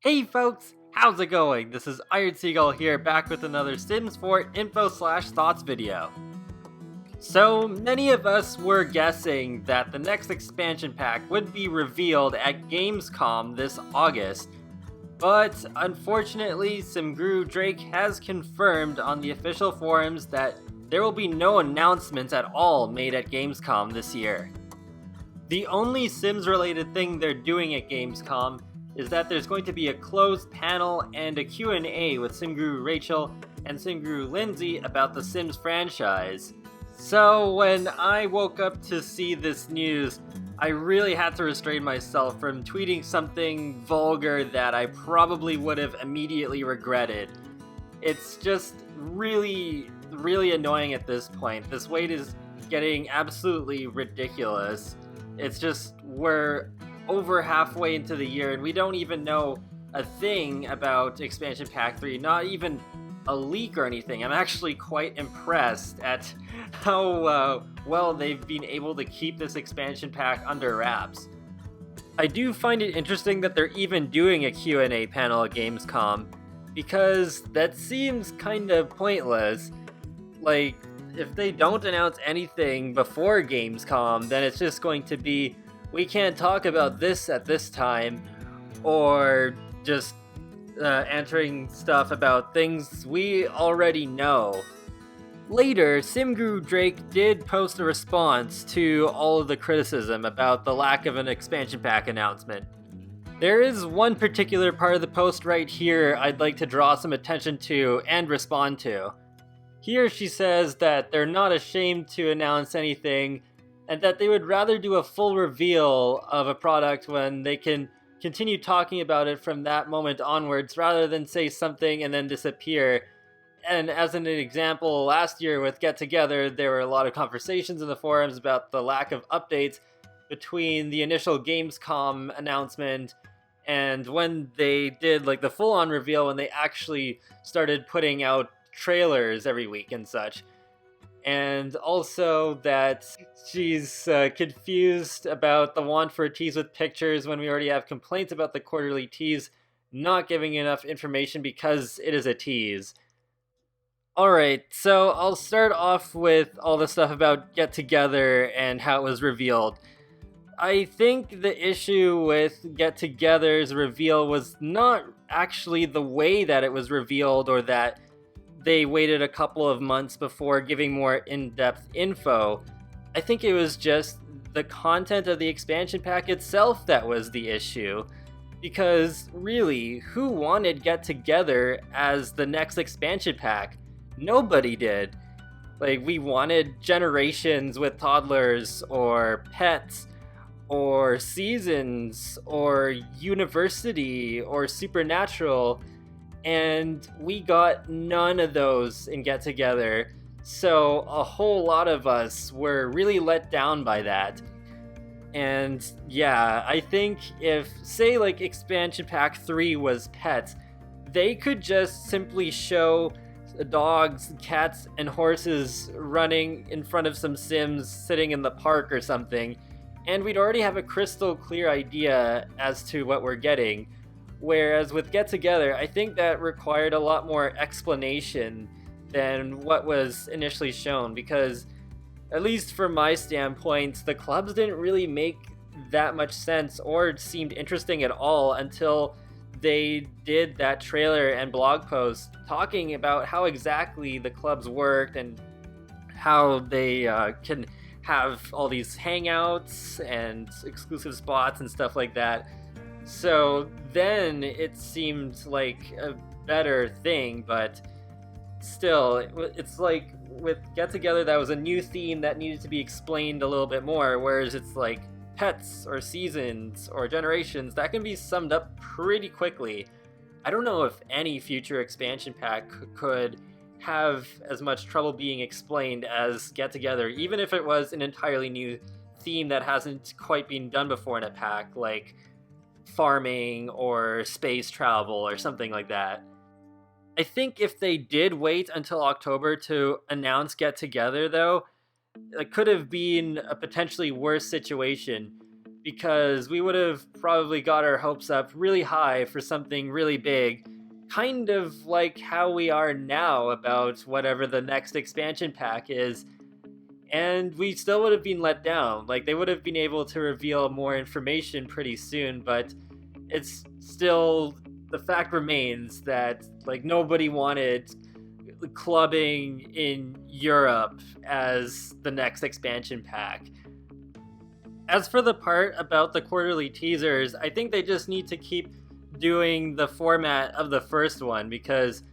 Hey folks, how's it going? This is Iron Seagull here, back with another Sims 4 info/thoughts video. So many of us were guessing that the next expansion pack would be revealed at Gamescom this August, but unfortunately SimGuru Drake has confirmed on the official forums that there will be no announcements at all made at Gamescom this year. The only Sims related thing they're doing at Gamescom is that there's going to be a closed panel and a Q&A with SimGuru Rachel and SimGuru Lindsay about the Sims franchise. So when I woke up to see this news, I really had to restrain myself from tweeting something vulgar that I probably would have immediately regretted. It's just really annoying at this point. This wait is getting absolutely ridiculous. It's just, we're over halfway into the year and we don't even know a thing about Expansion Pack 3, not even a leak or anything. I'm actually quite impressed at how well they've been able to keep this expansion pack under wraps. I do find it interesting that they're even doing a Q&A panel at Gamescom, because that seems kind of pointless. Like, if they don't announce anything before Gamescom, then it's just going to be, we can't talk about this at this time, or just answering stuff about things we already know. Later, SimGuru Drake did post a response to all of the criticism about the lack of an expansion pack announcement. There is one particular part of the post right here I'd like to draw some attention to and respond to. Here she says that they're not ashamed to announce anything, and that they would rather do a full reveal of a product when they can continue talking about it from that moment onwards, rather than say something and then disappear. And as an example, last year with Get Together, there were a lot of conversations in the forums about the lack of updates between the initial Gamescom announcement and when they did like the full-on reveal, when they actually started putting out trailers every week and such. And also that she's confused about the want for a tease with pictures when we already have complaints about the quarterly tease not giving enough information because it is a tease. Alright, so I'll start off with all the stuff about Get Together and how it was revealed. I think the issue with Get Together's reveal was not actually the way that it was revealed, or that they waited a couple of months before giving more in-depth info. I think it was just the content of the expansion pack itself that was the issue. Because really, who wanted Get Together as the next expansion pack? Nobody did. Like, we wanted Generations with toddlers, or Pets, or Seasons, or University, or Supernatural, and we got none of those in Get Together, so a whole lot of us were really let down by that. And yeah, I think if, say, like Expansion Pack 3 was Pets, they could just simply show dogs, cats, and horses running in front of some Sims sitting in the park or something, and we'd already have a crystal clear idea as to what we're getting. Whereas with Get Together, I think that required a lot more explanation than what was initially shown, because, at least from my standpoint, the clubs didn't really make that much sense or seemed interesting at all until they did that trailer and blog post talking about how exactly the clubs worked and how they can have all these hangouts and exclusive spots and stuff like that. So then it seemed like a better thing, but still, it's like with Get Together, that was a new theme that needed to be explained a little bit more, whereas it's like Pets or Seasons or Generations, that can be summed up pretty quickly. I don't know if any future expansion pack could have as much trouble being explained as Get Together, even if it was an entirely new theme that hasn't quite been done before in a pack, like farming or space travel or something like that. I think if they did wait until October to announce Get Together, though, it could have been a potentially worse situation, because we would have probably got our hopes up really high for something really big, kind of like how we are now about whatever the next expansion pack is, and we still would have been let down. Like, they would have been able to reveal more information pretty soon, but it's still, the fact remains that, like, nobody wanted clubbing in Europe as the next expansion pack. As for the part about the quarterly teasers, I think they just need to keep doing the format of the first one, because,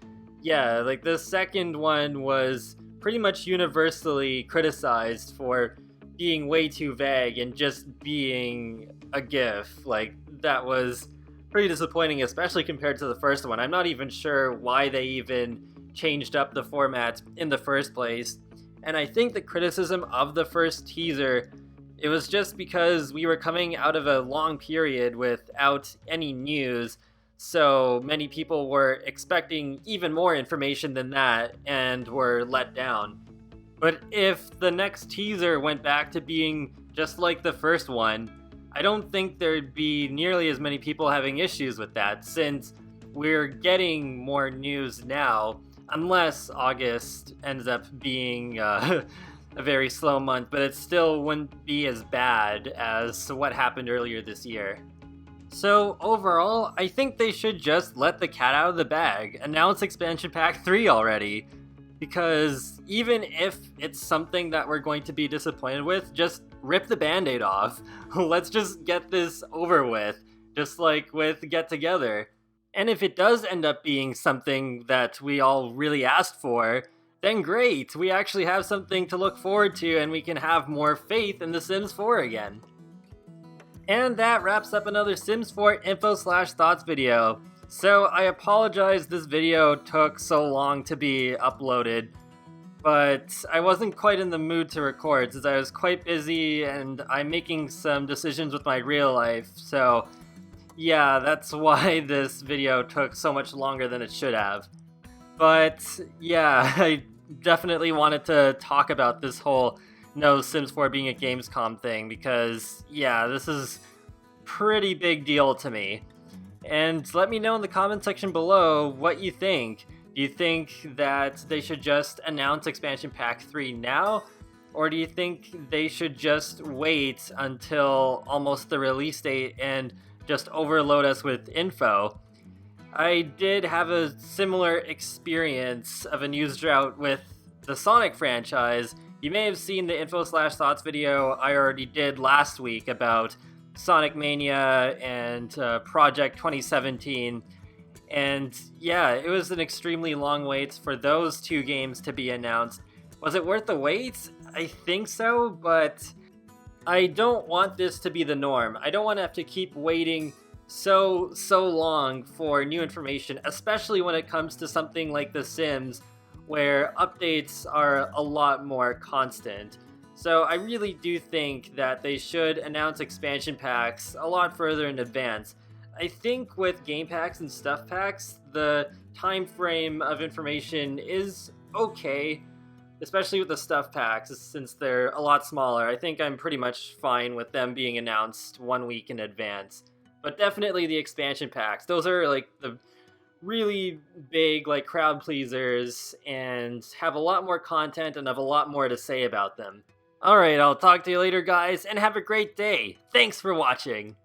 yeah, like, the second one was pretty much universally criticized for being way too vague and just being a GIF. Like, that was pretty disappointing, especially compared to the first one. I'm not even sure why they even changed up the format in the first place. And I think the criticism of the first teaser, it was just because we were coming out of a long period without any news, so many people were expecting even more information than that and were let down. But if the next teaser went back to being just like the first one, I don't think there'd be nearly as many people having issues with that, since we're getting more news now, unless August ends up being a very slow month, but it still wouldn't be as bad as what happened earlier this year. So overall, I think they should just let the cat out of the bag, announce Expansion Pack 3 already, because even if it's something that we're going to be disappointed with, just rip the band-aid off. Let's just get this over with, just like with Get Together. And if it does end up being something that we all really asked for, then great, we actually have something to look forward to and we can have more faith in The Sims 4 again. And that wraps up another Sims 4 info/thoughts video. So I apologize this video took so long to be uploaded, but I wasn't quite in the mood to record since I was quite busy and I'm making some decisions with my real life, so yeah, that's why this video took so much longer than it should have. But yeah, I definitely wanted to talk about this whole no Sims 4 being a Gamescom thing, because yeah, this is a pretty big deal to me. And let me know in the comment section below what you think. Do you think that they should just announce Expansion Pack 3 now? Or do you think they should just wait until almost the release date and just overload us with info? I did have a similar experience of a news drought with the Sonic franchise. You may have seen the info/thoughts video I already did last week about Sonic Mania and Project 2017. And yeah, it was an extremely long wait for those two games to be announced. Was it worth the wait? I think so, but I don't want this to be the norm. I don't want to have to keep waiting so long for new information, especially when it comes to something like The Sims, where updates are a lot more constant. So I really do think that they should announce expansion packs a lot further in advance. I think with game packs and stuff packs, the time frame of information is okay, especially with the stuff packs, since they're a lot smaller. I think I'm pretty much fine with them being announced 1 week in advance. But definitely the expansion packs, those are like the really big, like, crowd pleasers and have a lot more content and have a lot more to say about them. Alright, I'll talk to you later, guys, and have a great day. Thanks for watching!